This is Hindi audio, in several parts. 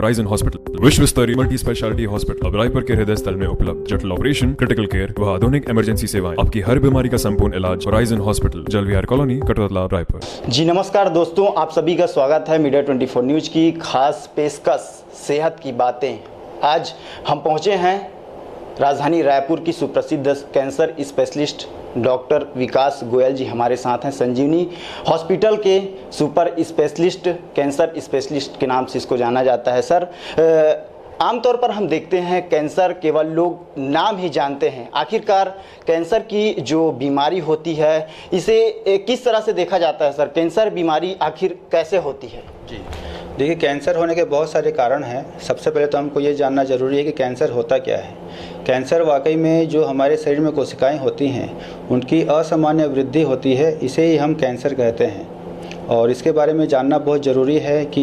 होराइजन हॉस्पिटल विश्व स्तरीय मल्टी स्पेशलिटी हॉस्पिटल अब रायपुर के हृदय स्थल में उपलब्ध। जटिल ऑपरेशन, क्रिटिकल केयर व आधुनिक इमरजेंसी सेवाएं, आपकी हर बीमारी का संपूर्ण इलाज horizon hospital, जलविहार colony, Katotala, Raipur. जी नमस्कार दोस्तों, आप सभी का स्वागत है मीडिया 24 न्यूज की खास पेशकश सेहत की बातें। आज हम पहुंचे हैं राजधानी रायपुर की सुप्रसिद्ध कैंसर स्पेशलिस्ट डॉक्टर विकास गोयल जी हमारे साथ हैं। संजीवनी हॉस्पिटल के सुपर स्पेशलिस्ट, कैंसर स्पेशलिस्ट के नाम से इसको जाना जाता है। सर, आमतौर पर हम देखते हैं कैंसर केवल लोग नाम ही जानते हैं, आखिरकार कैंसर की जो बीमारी होती है इसे किस तरह से देखा जाता है? सर, कैंसर बीमारी आखिर कैसे होती है? जी देखिए, कैंसर होने के बहुत सारे कारण हैं। सबसे पहले तो हमको ये जानना ज़रूरी है कि कैंसर होता क्या है। कैंसर वाकई में जो हमारे शरीर में कोशिकाएं होती हैं उनकी असामान्य वृद्धि होती है, इसे ही हम कैंसर कहते हैं। और इसके बारे में जानना बहुत ज़रूरी है कि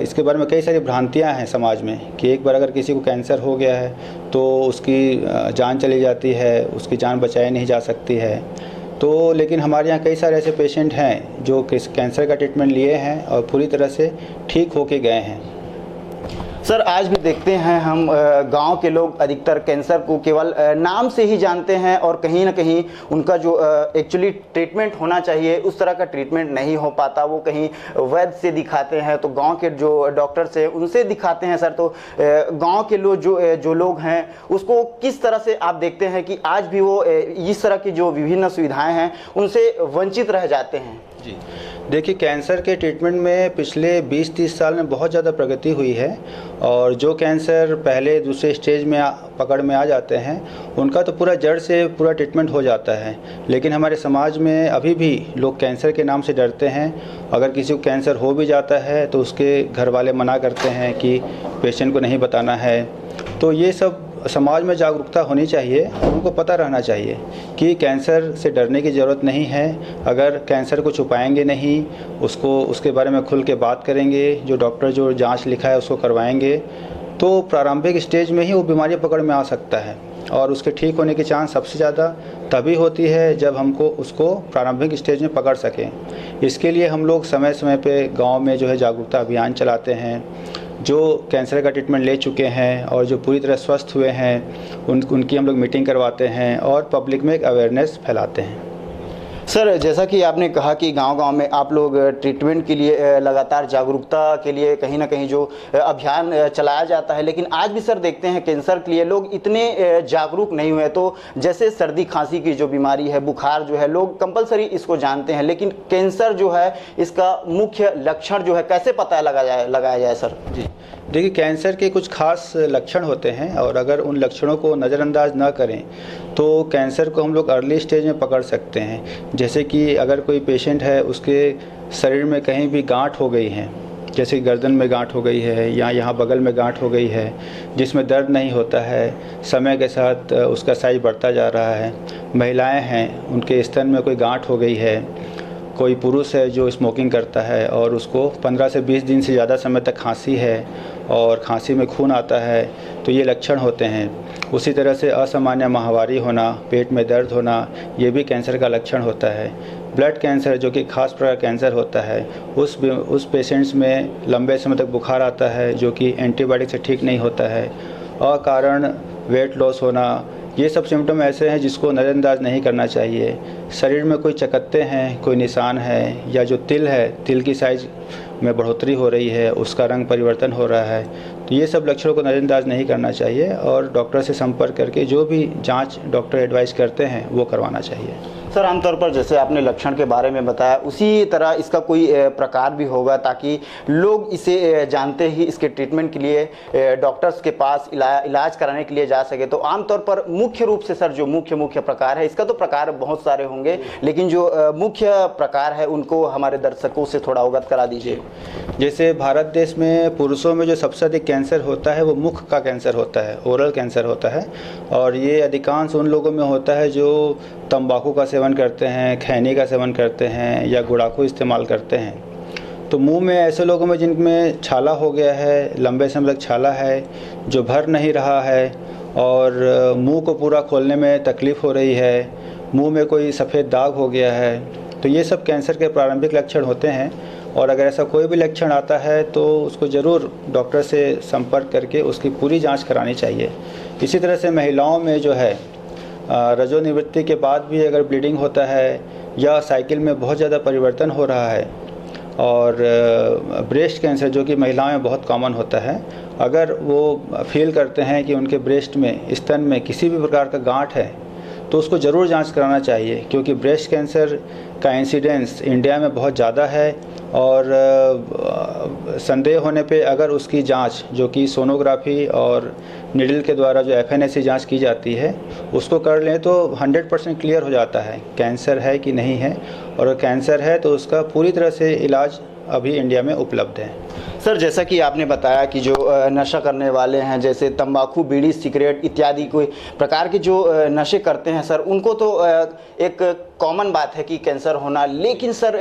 इसके बारे में कई सारी भ्रांतियां हैं समाज में कि एक बार अगर किसी को कैंसर हो गया है तो उसकी जान चली जाती है, उसकी जान बचाई नहीं जा सकती है। तो लेकिन हमारे यहाँ कई सारे ऐसे पेशेंट हैं जो कैंसर का ट्रीटमेंट लिए हैं और पूरी तरह से ठीक होके गए हैं। सर, आज भी देखते हैं हम गांव के लोग अधिकतर कैंसर को केवल नाम से ही जानते हैं और कहीं ना कहीं उनका जो एक्चुअली ट्रीटमेंट होना चाहिए उस तरह का ट्रीटमेंट नहीं हो पाता। वो कहीं वैद्य से दिखाते हैं तो गांव के जो डॉक्टर्स हैं उनसे दिखाते हैं। सर, तो गांव के लोग जो लोग हैं उसको किस तरह से आप देखते हैं कि आज भी वो इस तरह की जो विभिन्न सुविधाएँ हैं उनसे वंचित रह जाते हैं? जी देखिए, कैंसर के ट्रीटमेंट में पिछले 20-30 साल में बहुत ज़्यादा प्रगति हुई है और जो कैंसर पहले दूसरे स्टेज में पकड़ में आ जाते हैं उनका तो पूरा जड़ से पूरा ट्रीटमेंट हो जाता है। लेकिन हमारे समाज में अभी भी लोग कैंसर के नाम से डरते हैं। अगर किसी को कैंसर हो भी जाता है तो उसके घर वाले मना करते हैं कि पेशेंट को नहीं बताना है। तो ये सब समाज में जागरूकता होनी चाहिए और उनको पता रहना चाहिए कि कैंसर से डरने की ज़रूरत नहीं है। अगर कैंसर को छुपाएंगे नहीं, उसके बारे में खुल के बात करेंगे, जो डॉक्टर जो जांच लिखा है उसको करवाएंगे, तो प्रारंभिक स्टेज में ही वो बीमारी पकड़ में आ सकता है। और उसके ठीक होने की चांस सबसे ज़्यादा तभी होती है जब हमको उसको प्रारंभिक स्टेज में पकड़ सकें। इसके लिए हम लोग समय समय पे गाँव में जो है जागरूकता अभियान चलाते हैं। जो कैंसर का ट्रीटमेंट ले चुके हैं और जो पूरी तरह स्वस्थ हुए हैं उनकी हम लोग मीटिंग करवाते हैं और पब्लिक में एक अवेयरनेस फैलाते हैं। सर, जैसा कि आपने कहा कि गांव-गांव में आप लोग ट्रीटमेंट के लिए लगातार जागरूकता के लिए कहीं ना कहीं जो अभियान चलाया जाता है, लेकिन आज भी सर देखते हैं कैंसर के लिए लोग इतने जागरूक नहीं हुए। तो जैसे सर्दी खांसी की जो बीमारी है, बुखार जो है, लोग कंपलसरी इसको जानते हैं, लेकिन कैंसर जो है इसका मुख्य लक्षण जो है कैसे पता लगाया जाए? सर जी देखिए, कैंसर के कुछ खास लक्षण होते हैं और अगर उन लक्षणों को नज़रअंदाज न करें तो कैंसर को हम लोग अर्ली स्टेज में पकड़ सकते हैं। जैसे कि अगर कोई पेशेंट है, उसके शरीर में कहीं भी गांठ हो गई है, जैसे गर्दन में गांठ हो गई है या यहाँ बगल में गांठ हो गई है जिसमें दर्द नहीं होता है, समय के साथ उसका साइज बढ़ता जा रहा है। महिलाएं हैं, उनके स्तन में कोई गांठ हो गई है। कोई पुरुष है जो स्मोकिंग करता है और उसको 15 से 20 दिन से ज़्यादा समय तक खांसी है और खांसी में खून आता है, तो ये लक्षण होते हैं। उसी तरह से असामान्य माहवारी होना, पेट में दर्द होना, ये भी कैंसर का लक्षण होता है। ब्लड कैंसर जो कि खास प्रकार कैंसर होता है, उस पेशेंट्स में लंबे समय तक बुखार आता है जो कि एंटीबायोटिक से ठीक नहीं होता है। अकारण वेट लॉस होना, ये सब सिम्टम ऐसे हैं जिसको नज़रअंदाज नहीं करना चाहिए। शरीर में कोई चकत्ते हैं, कोई निशान है, या जो तिल है, तिल की साइज में बढ़ोतरी हो रही है, उसका रंग परिवर्तन हो रहा है, तो ये सब लक्षणों को नज़रअंदाज नहीं करना चाहिए और डॉक्टर से संपर्क करके जो भी जांच डॉक्टर एडवाइस करते हैं वो करवाना चाहिए। सर, आमतौर पर जैसे आपने लक्षण के बारे में बताया उसी तरह इसका कोई प्रकार भी होगा ताकि लोग इसे जानते ही इसके ट्रीटमेंट के लिए डॉक्टर्स के पास इलाज कराने के लिए जा सके। तो आमतौर पर मुख्य रूप से सर जो मुख्य प्रकार है, इसका तो प्रकार बहुत सारे होंगे, लेकिन जो मुख्य प्रकार है उनको हमारे दर्शकों से थोड़ा अवगत करा दीजिए। जैसे भारत देश में पुरुषों में जो सबसे अधिक कैंसर होता है वो मुख का कैंसर होता है, ओरल कैंसर होता है। और ये अधिकांश उन लोगों में होता है जो तंबाकू का सेवन करते हैं, खैनी का सेवन करते हैं या गुड़ाखू इस्तेमाल करते हैं। तो मुंह में ऐसे लोगों में जिनमें छाला हो गया है, लंबे समय तक छाला है, जो भर नहीं रहा है और मुंह को पूरा खोलने में तकलीफ़ हो रही है, मुंह में कोई सफ़ेद दाग हो गया है, तो ये सब कैंसर के प्रारंभिक लक्षण होते हैं। और अगर ऐसा कोई भी लक्षण आता है तो उसको ज़रूर डॉक्टर से संपर्क करके उसकी पूरी जांच करानी चाहिए। इसी तरह से महिलाओं में जो है रजोनिवृत्ति के बाद भी अगर ब्लीडिंग होता है या साइकिल में बहुत ज़्यादा परिवर्तन हो रहा है और ब्रेस्ट कैंसर जो कि महिलाओं में बहुत कॉमन होता है, अगर वो फील करते हैं कि उनके ब्रेस्ट में, स्तन में किसी भी प्रकार का गांठ है तो उसको ज़रूर जांच कराना चाहिए, क्योंकि ब्रेस्ट कैंसर का इंसिडेंस इंडिया में बहुत ज़्यादा है। और संदेह होने पे अगर उसकी जांच जो कि सोनोग्राफी और निडल के द्वारा जो FNAC जांच की जाती है उसको कर लें तो 100% क्लियर हो जाता है कैंसर है कि नहीं है, और अगर कैंसर है तो उसका पूरी तरह से इलाज अभी इंडिया में उपलब्ध है। सर, जैसा कि आपने बताया कि जो नशा करने वाले हैं, जैसे तंबाकू, बीड़ी, सिगरेट इत्यादि कोई प्रकार के जो नशे करते हैं सर, उनको तो एक कॉमन बात है कि कैंसर होना, लेकिन सर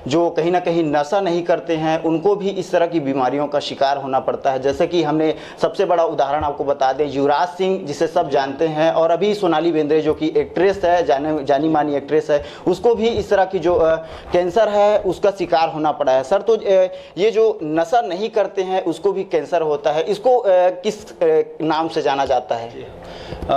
जो कहीं ना कहीं नशा नहीं करते हैं उनको भी इस तरह की बीमारियों का शिकार होना पड़ता है। जैसे कि हमने सबसे बड़ा उदाहरण आपको बता दें, युवराज सिंह जिसे सब जानते हैं, और अभी सोनाली बेंद्रे जो कि एक्ट्रेस है, जानी मानी एक्ट्रेस है, उसको भी इस तरह की जो कैंसर है उसका शिकार होना पड़ा है। सर, तो ये जो नशा नहीं करते हैं उसको भी कैंसर होता है, इसको किस नाम से जाना जाता है?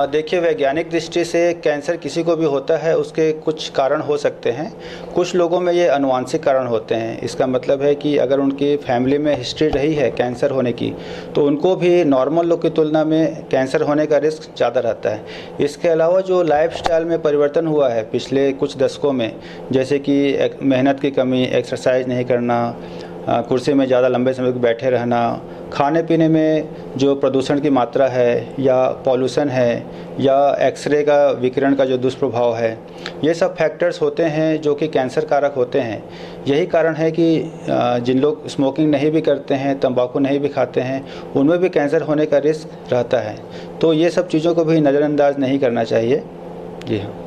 देखिए, वैज्ञानिक दृष्टि से कैंसर किसी को भी होता है, उसके कुछ कारण हो सकते हैं। कुछ लोगों में ये अनुवांशिक कारण होते हैं। इसका मतलब है कि अगर उनकी फैमिली में हिस्ट्री रही है कैंसर होने की तो उनको भी नॉर्मल लोग की तुलना में कैंसर होने का रिस्क ज़्यादा रहता है। इसके अलावा जो लाइफस्टाइल में परिवर्तन हुआ है पिछले कुछ दशकों में, जैसे कि मेहनत की कमी, एक्सरसाइज नहीं करना, कुर्सी में ज़्यादा लंबे समय तक बैठे रहना, खाने पीने में जो प्रदूषण की मात्रा है या पॉल्यूशन है या एक्सरे का विकिरण का जो दुष्प्रभाव है, ये सब फैक्टर्स होते हैं जो कि कैंसर कारक होते हैं। यही कारण है कि जिन लोग स्मोकिंग नहीं भी करते हैं, तंबाकू नहीं भी खाते हैं, उनमें भी कैंसर होने का रिस्क रहता है। तो ये सब चीज़ों को भी नज़रअंदाज नहीं करना चाहिए। जी हाँ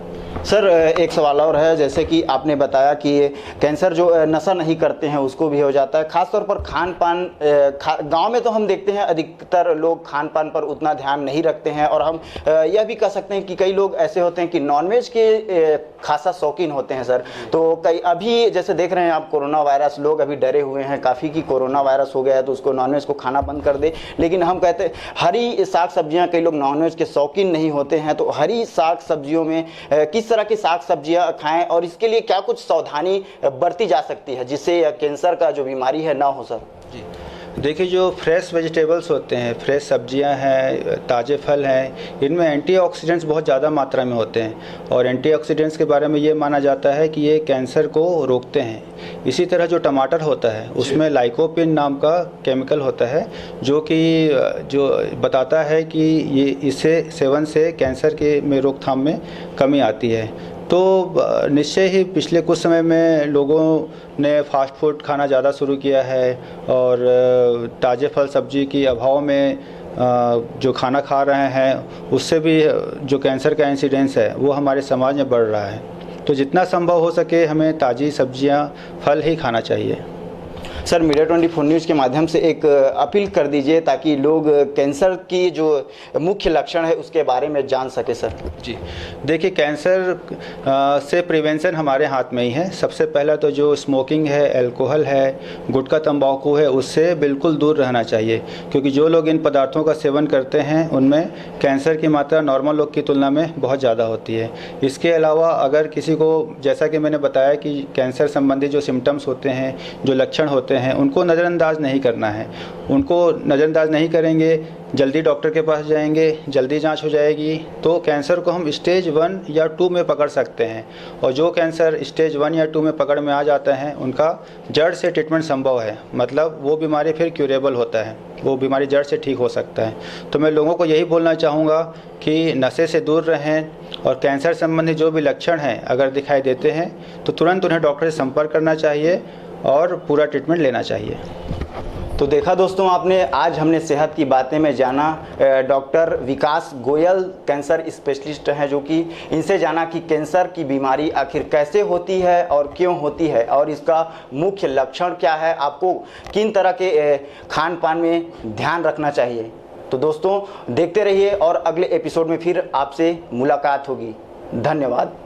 सर, एक सवाल और है, जैसे कि आपने बताया कि कैंसर जो नशा नहीं करते हैं उसको भी हो जाता है, खासतौर पर खान पान। गांव में तो हम देखते हैं अधिकतर लोग खान पान पर उतना ध्यान नहीं रखते हैं, और हम यह भी कह सकते हैं कि कई लोग ऐसे होते हैं कि नॉनवेज के खासा शौकीन होते हैं सर। तो कई अभी जैसे देख रहे हैं आप, कोरोना वायरस, लोग अभी डरे हुए हैं काफ़ी कि कोरोना वायरस हो गया है तो उसको नॉनवेज को खाना बंद कर दे, लेकिन हम कहते हैं हरी साग सब्जियाँ, कई लोग नॉनवेज के शौकीन नहीं होते हैं, तो हरी साग सब्जियों में किस तरह की साग सब्जियां खाएं और इसके लिए क्या कुछ सावधानी बरती जा सकती है जिससे कैंसर का जो बीमारी है ना हो सर? जी, देखिए, जो फ्रेश वेजिटेबल्स होते हैं, फ्रेश सब्जियां हैं, ताज़े फल हैं, इनमें एंटीऑक्सीडेंट्स बहुत ज़्यादा मात्रा में होते हैं, और एंटीऑक्सीडेंट्स के बारे में ये माना जाता है कि ये कैंसर को रोकते हैं। इसी तरह जो टमाटर होता है उसमें लाइकोपिन नाम का केमिकल होता है जो बताता है कि ये इससे सेवन से कैंसर के में रोकथाम में कमी आती है। तो निश्चय ही पिछले कुछ समय में लोगों ने फास्ट फूड खाना ज़्यादा शुरू किया है, और ताज़े फल सब्जी की अभाव में जो खाना खा रहे हैं उससे भी जो कैंसर का इंसिडेंस है वो हमारे समाज में बढ़ रहा है। तो जितना संभव हो सके हमें ताज़ी सब्जियां, फल ही खाना चाहिए। सर, मीडिया 24 न्यूज़ के माध्यम से एक अपील कर दीजिए ताकि लोग कैंसर की जो मुख्य लक्षण है उसके बारे में जान सके सर। जी, देखिए, कैंसर से प्रिवेंशन हमारे हाथ में ही है। सबसे पहला तो जो स्मोकिंग है, अल्कोहल है, गुटखा तंबाकू है, उससे बिल्कुल दूर रहना चाहिए, क्योंकि जो लोग इन पदार्थों का सेवन करते हैं उनमें कैंसर की मात्रा नॉर्मल लोग की तुलना में बहुत ज़्यादा होती है। इसके अलावा अगर किसी को, जैसा कि मैंने बताया कि कैंसर संबंधी जो सिम्टम्स होते हैं, जो लक्षण होते हैं, उनको नज़रअंदाज नहीं करना है। उनको नज़रअंदाज नहीं करेंगे, जल्दी डॉक्टर के पास जाएंगे, जल्दी जांच हो जाएगी, तो कैंसर को हम स्टेज 1 या 2 में पकड़ सकते हैं। और जो कैंसर स्टेज 1 या 2 में पकड़ में आ जाता है उनका जड़ से ट्रीटमेंट संभव है, मतलब वो बीमारी फिर क्यूरेबल होता है, वो बीमारी जड़ से ठीक हो सकता है। तो मैं लोगों को यही बोलना चाहूँगा कि नशे से दूर रहें, और कैंसर संबंधी जो भी लक्षण हैं अगर दिखाई देते हैं तो तुरंत उन्हें डॉक्टर से संपर्क करना चाहिए और पूरा ट्रीटमेंट लेना चाहिए। तो देखा दोस्तों आपने, आज हमने सेहत की बातें में जाना डॉक्टर विकास गोयल कैंसर स्पेशलिस्ट हैं, जो कि इनसे जाना कि कैंसर की बीमारी आखिर कैसे होती है और क्यों होती है, और इसका मुख्य लक्षण क्या है, आपको किन तरह के खान पान में ध्यान रखना चाहिए। तो दोस्तों देखते रहिए और अगले एपिसोड में फिर आपसे मुलाकात होगी। धन्यवाद।